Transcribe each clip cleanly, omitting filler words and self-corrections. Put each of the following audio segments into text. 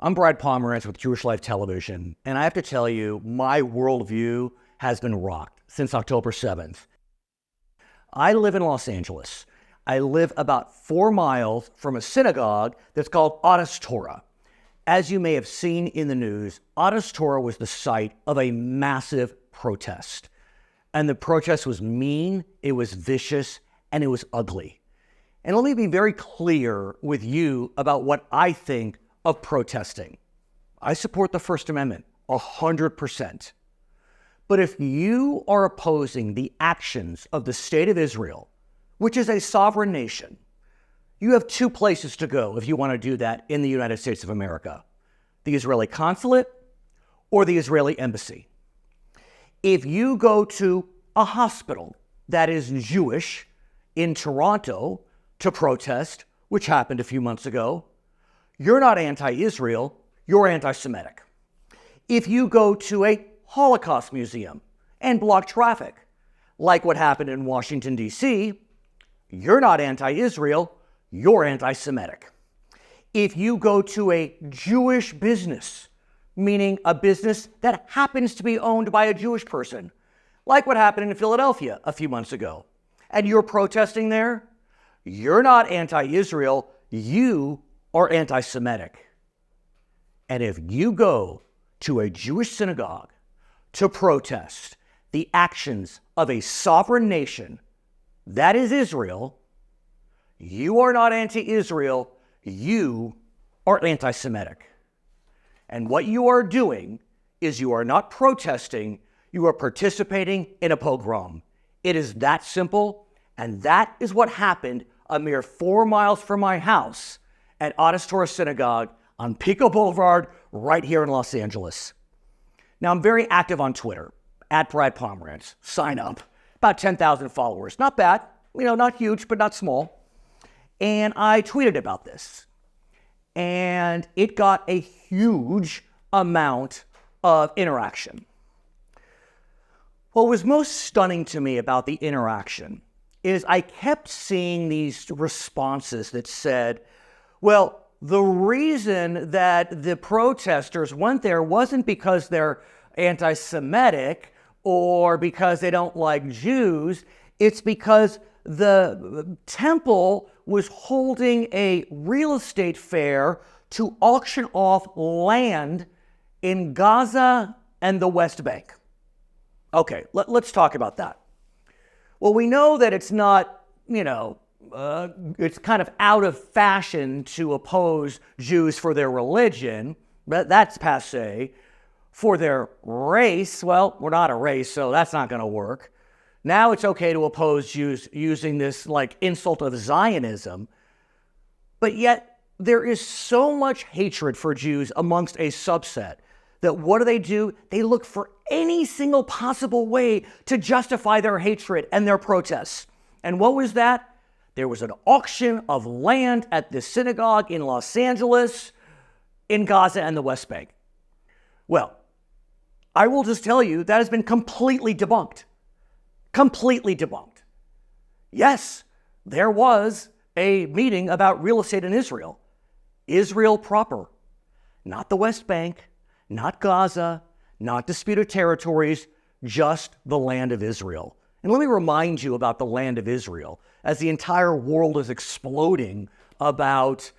I'm Brad Pomerantz with Jewish Life Television, and I have to tell you, my worldview has been rocked since October 7th. I live in Los Angeles. I live about 4 miles from a synagogue that's called Adas Torah. As you may have seen in the news, Adas Torah was the site of a massive protest. And the protest was mean, it was vicious, and it was ugly. And let me be very clear with you about what I think of protesting. I support the First Amendment 100%. But if you are opposing the actions of the State of Israel, which is a sovereign nation, you have 2 places to go if you want to do that in the United States of America: the Israeli consulate or the Israeli embassy. If you go to a hospital that is Jewish in Toronto to protest, which happened a few months ago, you're not anti-Israel, you're anti-Semitic. If you go to a Holocaust museum and block traffic, like what happened in Washington, D.C., you're not anti-Israel, you're anti-Semitic. If you go to a Jewish business, meaning a business that happens to be owned by a Jewish person, like what happened in Philadelphia a few months ago, and you're protesting there, you're not anti-Israel, you are anti-Semitic. And if you go to a Jewish synagogue to protest the actions of a sovereign nation, that is Israel, you are not anti-Israel, you are anti-Semitic. And what you are doing is you are not protesting, you are participating in a pogrom. It is that simple, and that is what happened a mere 4 miles from my house at Adas Torah Synagogue on Pico Boulevard right here in Los Angeles. Now, I'm very active on Twitter, at Brad Pomerantz. Sign up. About 10,000 followers. Not bad. Not huge, but not small. And I tweeted about this. And it got a huge amount of interaction. What was most stunning to me about the interaction is I kept seeing these responses that said, well, the reason that the protesters went there wasn't because they're anti-Semitic or because they don't like Jews. It's because the temple was holding a real estate fair to auction off land in Gaza and the West Bank. Okay, let's talk about that. Well, we know that it's not, it's kind of out of fashion to oppose Jews for their religion, but that's passé. For their race, well, we're not a race, so that's not going to work. Now it's okay to oppose Jews using this insult of Zionism, but yet there is so much hatred for Jews amongst a subset that what do? They look for any single possible way to justify their hatred and their protests. And what was that? There was an auction of land at the synagogue in Los Angeles, in Gaza and the West Bank. Well, I will just tell you that has been completely debunked. Completely debunked. Yes, there was a meeting about real estate in Israel. Israel proper. Not the West Bank, not Gaza, not disputed territories, just the land of Israel. And let me remind you about the land of Israel, as the entire world is exploding about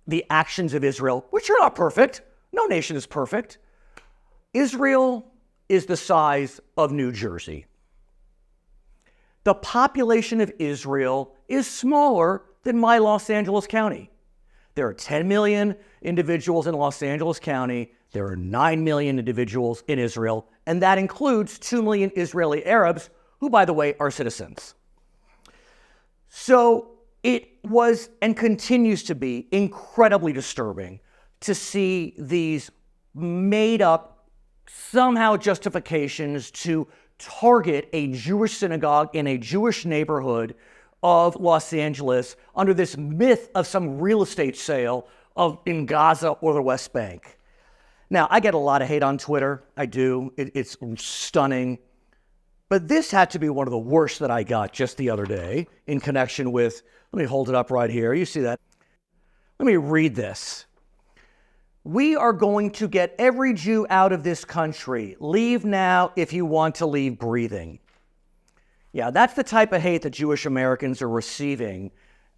the actions of Israel, which are not perfect. No nation is perfect. Israel is the size of New Jersey. The population of Israel is smaller than my Los Angeles County. There are 10 million individuals in Los Angeles County. There are 9 million individuals in Israel, and that includes 2 million Israeli Arabs, who, by the way, are citizens. So it was and continues to be incredibly disturbing to see these made-up somehow justifications to target a Jewish synagogue in a Jewish neighborhood of Los Angeles under this myth of some real estate sale in Gaza or the West Bank. Now, I get a lot of hate on Twitter. I do. It's stunning. But this had to be one of the worst that I got just the other day in connection with, let me hold it up right here. You see that? Let me read this. We are going to get every Jew out of this country. Leave now if you want to leave breathing. Yeah, that's the type of hate that Jewish Americans are receiving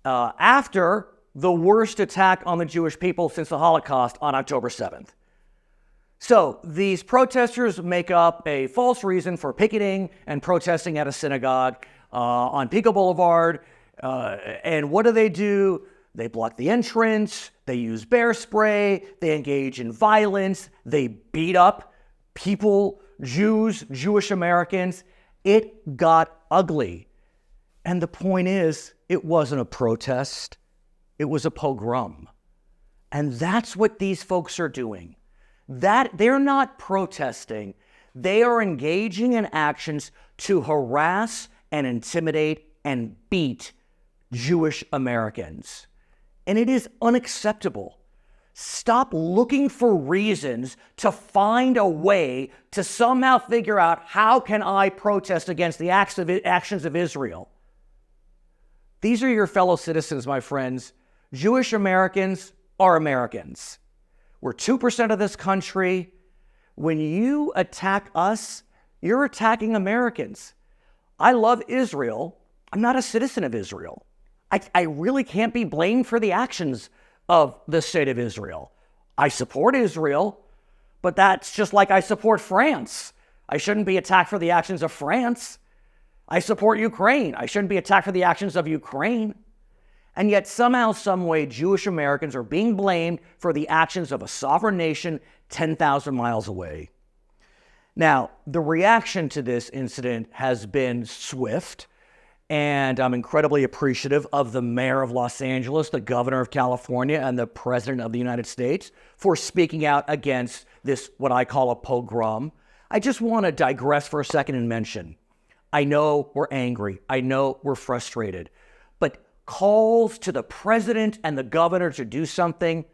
after the worst attack on the Jewish people since the Holocaust on October 7th. So these protesters make up a false reason for picketing and protesting at a synagogue on Pico Boulevard. And what do? They block the entrance, they use bear spray, they engage in violence, they beat up people, Jews, Jewish Americans. It got ugly. And the point is, it wasn't a protest, it was a pogrom. And that's what these folks are doing. That they're not protesting, they are engaging in actions to harass and intimidate and beat Jewish Americans. And it is unacceptable. Stop looking for reasons to find a way to somehow figure out how can I protest against the actions of Israel. These are your fellow citizens, my friends. Jewish Americans are Americans. We're 2% of this country. When you attack us, you're attacking Americans. I love Israel. I'm not a citizen of Israel. I really can't be blamed for the actions of the state of Israel. I support Israel, but that's just like I support France. I shouldn't be attacked for the actions of France. I support Ukraine. I shouldn't be attacked for the actions of Ukraine. And yet somehow, some way, Jewish Americans are being blamed for the actions of a sovereign nation 10,000 miles away. Now, the reaction to this incident has been swift. And I'm incredibly appreciative of the mayor of Los Angeles, the governor of California, and the president of the United States for speaking out against this, what I call a pogrom. I just want to digress for a second and mention, I know we're angry. I know we're frustrated. But calls to the president and the governor to do something,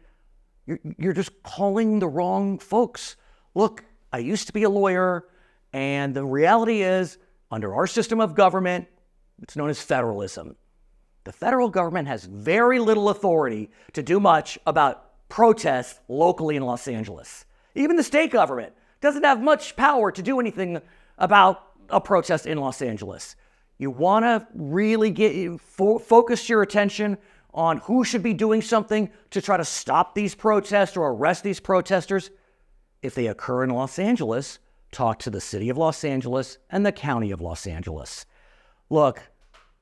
you're just calling the wrong folks. Look, I used to be a lawyer, and the reality is, under our system of government, it's known as federalism. The federal government has very little authority to do much about protests locally in Los Angeles. Even the state government doesn't have much power to do anything about a protest in Los Angeles. You want to really focus your attention on who should be doing something to try to stop these protests or arrest these protesters. If they occur in Los Angeles, talk to the city of Los Angeles and the county of Los Angeles. Look,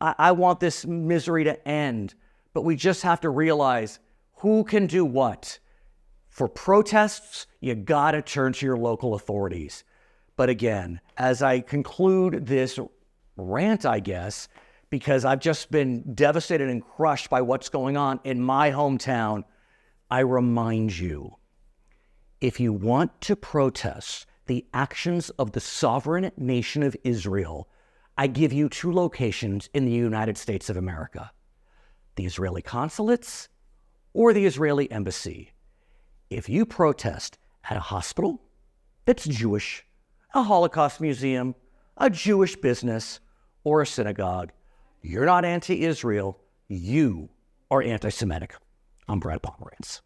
I want this misery to end, but we just have to realize who can do what. For protests, you gotta turn to your local authorities. But again, as I conclude this rant, I guess, because I've just been devastated and crushed by what's going on in my hometown, I remind you, if you want to protest the actions of the sovereign nation of Israel, I give you 2 locations in the United States of America, the Israeli consulates or the Israeli embassy. If you protest at a hospital that's Jewish, a Holocaust museum, a Jewish business, or a synagogue, you're not anti-Israel, you are anti-Semitic. I'm Brad Pomerantz.